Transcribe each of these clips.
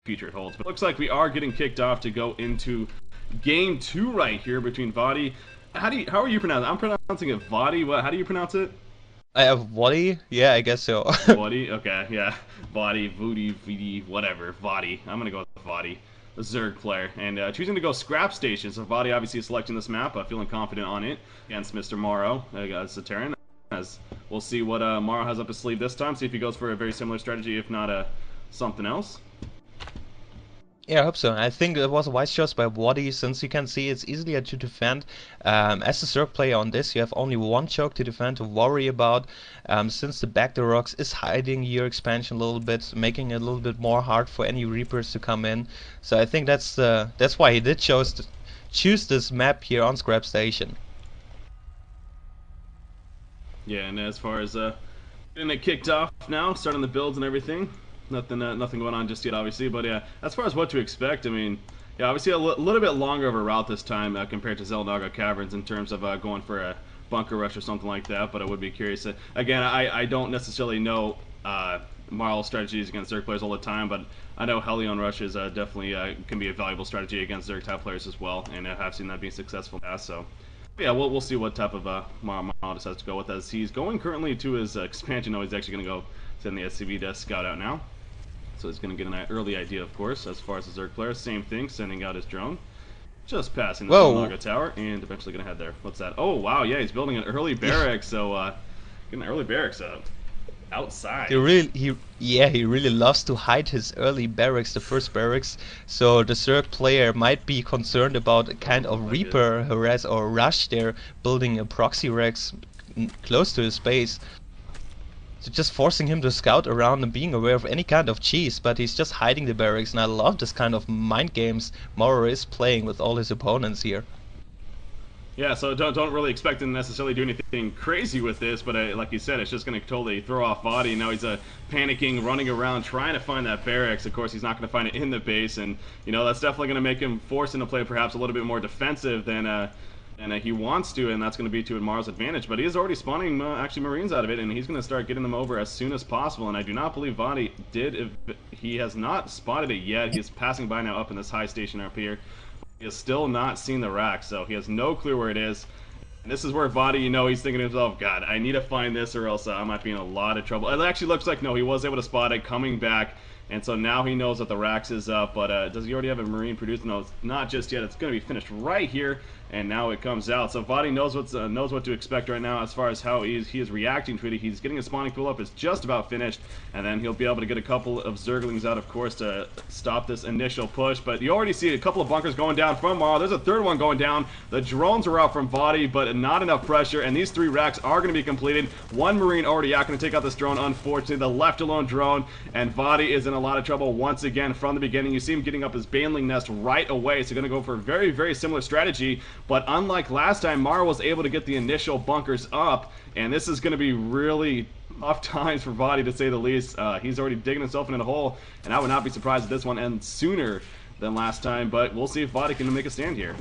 future it holds. But it looks like we are getting kicked off to go into game 2 right here between vOddy. How are you pronouncing it? I'm pronouncing it vOddy. How do you pronounce it? I have vOddy? Yeah, I guess so. vOddy? Okay, yeah. vOddy, vOddy, whatever. vOddy. I'm gonna go with vOddy, the Zerg player. And choosing to go Scrap Station. So vOddy obviously is selecting this map, feeling confident on it against Mr. mouzMorroW, as the Terran. As we'll see what mouzMorroW has up his sleeve this time. See if he goes for a very similar strategy, if not something else. Yeah, I hope so. I think it was a wise choice by vOddy, since you can see it's easier to defend. As a Zerg player on this, you have only one choke to defend, to worry about, since the backdoor rocks is hiding your expansion a little bit, making it a little bit more hard for any Reapers to come in. So I think that's why he did choose this map here on Scrap Station. Yeah, and as far as getting it kicked off now, starting the builds and everything. Nothing going on just yet, obviously. But yeah, as far as what to expect, I mean, yeah, obviously a little bit longer of a route this time compared to Xel'Naga Caverns in terms of going for a bunker rush or something like that. But I would be curious. Again, I don't necessarily know mouzMorrow strategies against Zerg players all the time, but I know Hellion rushes definitely can be a valuable strategy against Zerg type players as well, and I have seen that being successful in the past. So yeah, we'll see what type of mouzMorrow decides to go with, as he's going currently to his expansion. No, he's actually going to go send the SCV to scout out now. So he's going to get an early idea, of course, as far as the Zerg player. Same thing, sending out his drone. Just passing the Xel'Naga tower, and eventually going to head there. What's that? Oh, wow, yeah, he's building an early barracks, so getting an early barracks outside. He really loves to hide his early barracks, the first barracks. So the Zerg player might be concerned about a kind of Reaper harass or rush there, building a proxy Rex close to his base. So just forcing him to scout around and being aware of any kind of cheese, but he's just hiding the barracks, and I love this kind of mind games mouzMorrow is playing with all his opponents here. Yeah, so don't really expect him to necessarily do anything crazy with this, but like you said, it's just going to totally throw off vOddy. Now he's panicking, running around, trying to find that barracks. Of course, he's not going to find it in the base, and you know that's definitely going to make him force him to play perhaps a little bit more defensive than he wants to, and that's going to be to mouzMorrow's advantage. But he is already spawning actually Marines out of it, and he's going to start getting them over as soon as possible. And I do not believe vOddy did. He has not spotted it yet. He's passing by now up in this high station up here. He has still not seen the rack, so he has no clue where it is. And this is where vOddy, you know, he's thinking to himself, God, I need to find this or else I might be in a lot of trouble. It actually looks like, no, he was able to spot it coming back. And so now he knows that the racks is up, but does he already have a Marine produced? No, it's not just yet. It's going to be finished right here, and now it comes out. So vOddy knows what to expect right now as far as how he is reacting to it. He's getting his spawning pool up. It's just about finished, and then he'll be able to get a couple of Zerglings out, of course, to stop this initial push. But you already see a couple of bunkers going down from mouzMorrow. There's a third one going down. The drones are out from vOddy, but not enough pressure, and these 3 racks are going to be completed. One Marine already out, going to take out this drone, unfortunately. The left alone drone, and vOddy is in a lot of trouble once again from the beginning. You see him getting up his Baneling nest right away, so going to go for a very, very similar strategy, but unlike last time, mouzMorrow was able to get the initial bunkers up, and this is going to be really tough times for vOddy, to say the least. He's already digging himself into a hole, and I would not be surprised if this one ends sooner than last time, but we'll see if vOddy can make a stand here.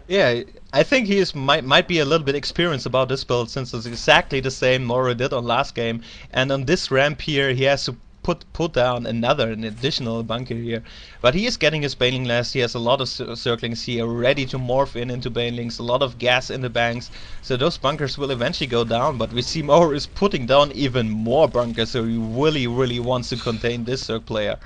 Yeah, I think he might be a little bit experienced about this build, since it's exactly the same mouzMorrow did on last game, and on this ramp here he has to put down an additional bunker here. But he is getting his Baneling nest. He has a lot of circlings here ready to morph into Banelings, a lot of gas in the banks, so those bunkers will eventually go down. But we see mouzMorrow is putting down even more bunkers, so he really wants to contain this Zerg player.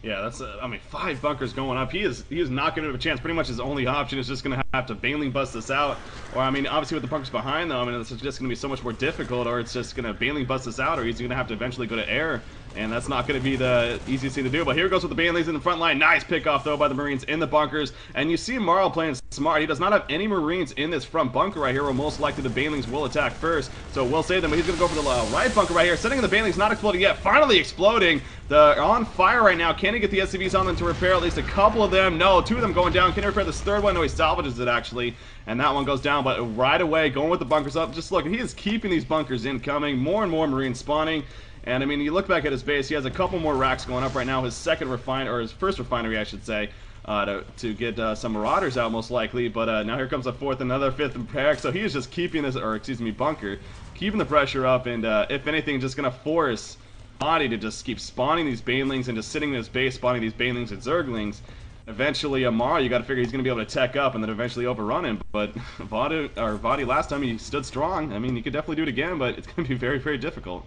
Yeah, that's I mean, 5 bunkers going up. He is not going to have a chance. Pretty much his only option is just going to have to Baneling bust this out. Or I mean, obviously with the bunkers behind though, I mean, it's just going to be so much more difficult. Or it's just going to Baneling bust this out, or he's going to have to eventually go to air, and that's not going to be the easiest thing to do. But here goes with the Banelings in the front line. Nice pick off though by the Marines in the bunkers, and you see mouzMorrow playing smart. He does not have any Marines in this front bunker right here, where most likely the Banelings will attack first. So we'll save them. But he's going to go for the right bunker right here. Setting in the Banelings, not exploding yet. Finally exploding. They're on fire right now. Can he get the SCVs on them to repair at least a couple of them? No, 2 of them going down. Can he repair this third one? No, he salvages it actually, and that one goes down. But right away, going with the bunkers up. Just look, he is keeping these bunkers incoming. More and more Marines spawning. And I mean, you look back at his base, he has a couple more racks going up right now. His his first refinery, I should say, to get some Marauders out most likely. But now here comes a fourth, another fifth barrack. So he is just keeping this, or excuse me, bunker, keeping the pressure up, and if anything, just gonna force vOddy to just keep spawning these banelings and just sitting in his base, spawning these banelings and zerglings. Eventually, mouzMorroW, you got to figure he's going to be able to tech up and then eventually overrun him. But vOddy last time he stood strong. I mean, he could definitely do it again, but it's going to be very, very difficult.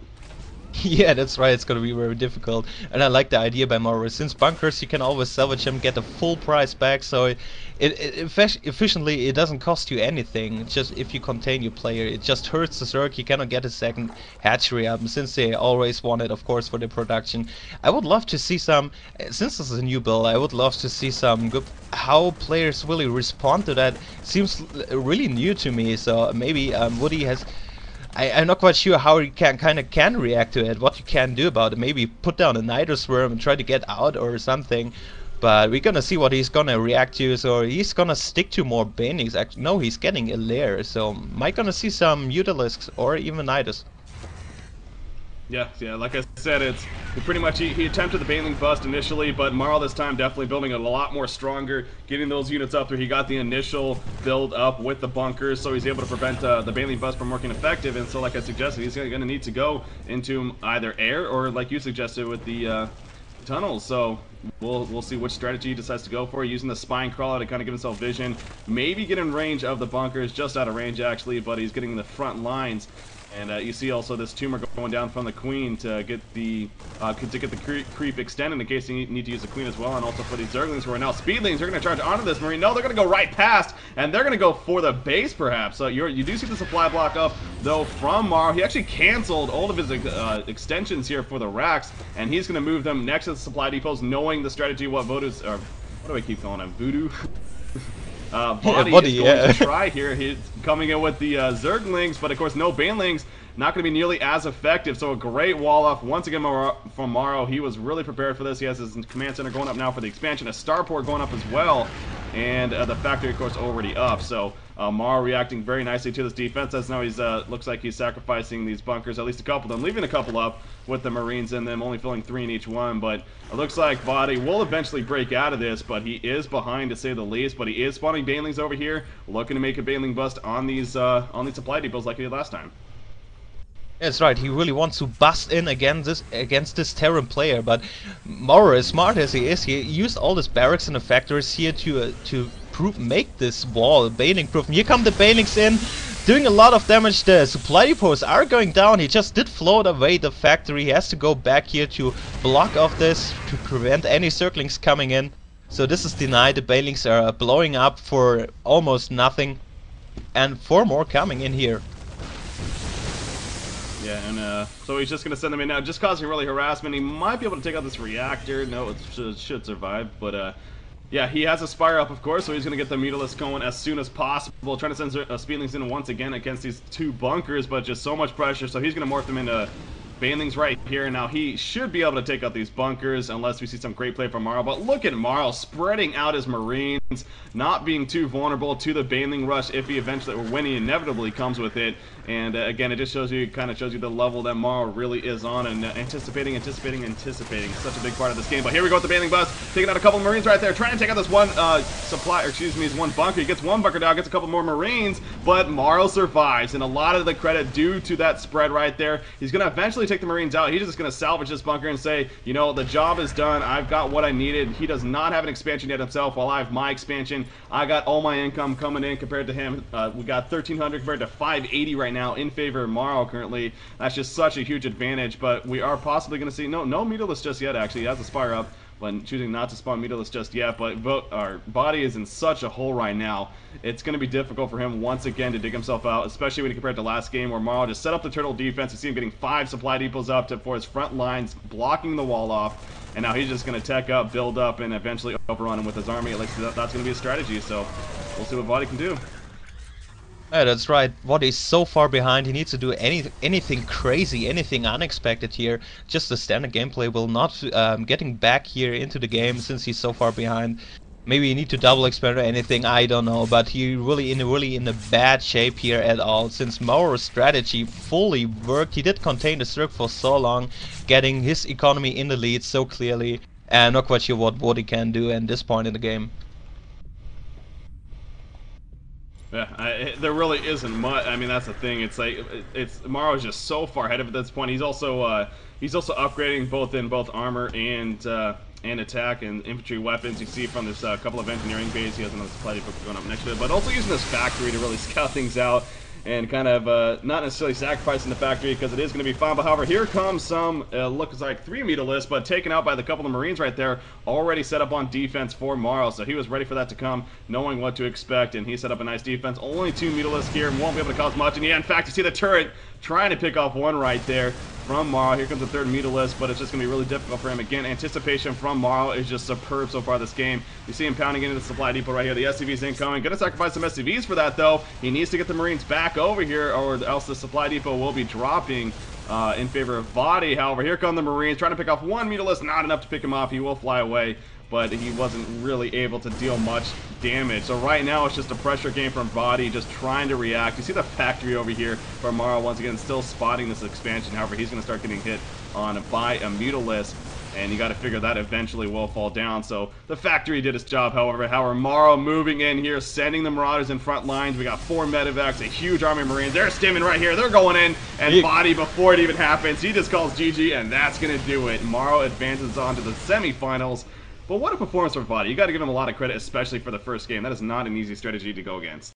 Yeah, that's right, it's gonna be very difficult. And I like the idea by mouzMorroW. Since bunkers, you can always salvage them, get the full price back, so efficiently it doesn't cost you anything. It's just if you contain your player, it just hurts the Zerg, you cannot get a second hatchery up, and since they always want it, of course, for the production. I would love to see some, since this is a new build, I would love to see some good, how players really respond to that. Seems really new to me, so maybe vOddy has... I'm not quite sure how you can react to it, what you can do about it. Maybe put down a Nitro Swarm and try to get out or something. But we're gonna see what he's gonna react to. So he's gonna stick to more banings. Actually, no, he's getting a lair. So might gonna see some Mutalisks or even Nidus. Yeah, like I said, pretty much he attempted the baneling bust initially, but mouzMorroW this time definitely building it a lot more stronger, getting those units up there. He got the initial build up with the bunkers, so he's able to prevent the baneling bust from working effective. And so, like I suggested, he's going to need to go into either air or, like you suggested, with the tunnels. So we'll see which strategy he decides to go for, using the spine crawler to kind of give himself vision, maybe get in range of the bunkers, just out of range actually, but he's getting the front lines. And you see also this tumor going down from the queen to get the creep extended in case you need to use the queen as well, and also for these zerglings who are now speedlings. They're going to charge onto this marine. No, they're going to go right past, and they're going to go for the base perhaps. So you do see the supply block up though from mouzMorroW. He actually canceled all of his extensions here for the racks, and he's going to move them next to the supply depots, knowing the strategy what vOddy's, or what do I keep calling him, Voodoo? vOddy is going to try here. He's coming in with the zerglings, but of course no banelings. Not going to be nearly as effective. So a great wall off once again from mouzMorroW. He was really prepared for this. He has his command center going up now for the expansion. A starport going up as well. And the factory, of course, already up. So mouzMorroW reacting very nicely to this defense. As now he's looks like he's sacrificing these bunkers, at least a couple of them, leaving a couple up with the marines in them, only filling 3 in each one. But it looks like vOddy will eventually break out of this, but he is behind to say the least. But he is spawning banelings over here, looking to make a baneling bust on these supply depots like he did last time. That's right, he really wants to bust in against this Terran player, but mouzMorroW, as smart as he is, he used all his barracks and the factories here to make this wall baneling proof. And here come the banelings in, doing a lot of damage. The supply depots are going down. He just did float away the factory. He has to go back here to block off this, to prevent any circlings coming in. So this is denied. The banelings are blowing up for almost nothing, and 4 more coming in here. Yeah, and so he's just going to send them in now, just causing really harassment. He might be able to take out this reactor. No, it should survive, but yeah, he has a Spire up, of course, so he's going to get the Mutalisks going as soon as possible. Trying to send Speedlings in once again against these 2 bunkers, but just so much pressure, so he's going to morph them into banelings right here. Now he should be able to take out these bunkers unless we see some great play from mouzMorroW. But look at mouzMorroW spreading out his marines, not being too vulnerable to the baneling rush if he eventually, or when he inevitably comes with it. And again, it just shows you, kind of shows you the level that mouzMorroW really is on, and anticipating. It's such a big part of this game. But here we go with the baneling bust, taking out a couple marines right there, trying to take out this one his one bunker. He gets 1 bunker down, gets a couple more marines, but mouzMorroW survives, and a lot of the credit due to that spread right there. He's going to eventually take the marines out. He's just going to salvage this bunker and say, you know, the job is done. I've got what I needed. He does not have an expansion yet himself, while I have my expansion. I got all my income coming in compared to him. We got 1,300 compared to 580 right now in favor of mouzMorroW currently. That's just such a huge advantage, but we are possibly going to see, no Mutalisks just yet actually. He has a Spire up, but choosing not to spawn Mutalisks just yet. But our vOddy is in such a hole right now. It's going to be difficult for him once again to dig himself out, especially when you compare it to last game where mouzMorroW just set up the turtle defense. You see him getting 5 supply depots up for his front lines, blocking the wall off, and now he's just going to tech up, build up, and eventually overrun him with his army. At least that's going to be a strategy, so we'll see what vOddy can do. Yeah, that's right. vOddy is so far behind. He needs to do anything crazy, anything unexpected here. Just the standard gameplay will not getting back here into the game since he's so far behind. Maybe you need to double expand or anything, I don't know, but he really in a bad shape here at all. Since mouzMorrow's strategy fully worked, he did contain the Zerg for so long, getting his economy in the lead so clearly, and not quite sure what vOddy can do at this point in the game. Yeah, there really isn't much. I mean, that's the thing. It's like mouzMorroW is just so far ahead of it at this point. He's also He's also upgrading both armor and attack and infantry weapons. You see from this couple of engineering bays, he has another supply depot going up next to it, but also using this factory to really scout things out and kind of not necessarily sacrificing the factory because it is going to be fine. But however, here comes some, looks like 3 Mutalisks, but taken out by the couple of Marines right there, already set up on defense for Morrow. So he was ready for that to come, knowing what to expect, and he set up a nice defense. Only 2 Mutalisks here, won't be able to cause much. And yeah, in fact, you see the turret trying to pick off one right there from Morrow. Here comes the 3rd Mutalisk, but it's just going to be really difficult for him. Again, anticipation from Morrow is just superb so far this game. You see him pounding into the supply depot right here. The SCV's incoming. Going to sacrifice some SCVs for that, though. He needs to get the Marines back over here, or else the supply depot will be dropping in favor of vOddy. However, here come the Marines, trying to pick off 1 Mutalisk. Not enough to pick him off. He will fly away, but he wasn't really able to deal much damage. So right now it's just a pressure game from vOddy, just trying to react. You see the factory over here from Morrow once again still spotting this expansion. However, he's going to start getting hit on by a Mutalisk, and you got to figure that eventually will fall down. So the factory did its job. However, Morrow moving in here, sending the Marauders in front lines. We got 4 medevacs, a huge army of Marines. They're stimming right here. They're going in, and vOddy, before it even happens, he just calls GG, and that's going to do it. Morrow advances on to the semifinals. But what a performance for vOddy. You got to give him a lot of credit, especially for the first game. That is not an easy strategy to go against.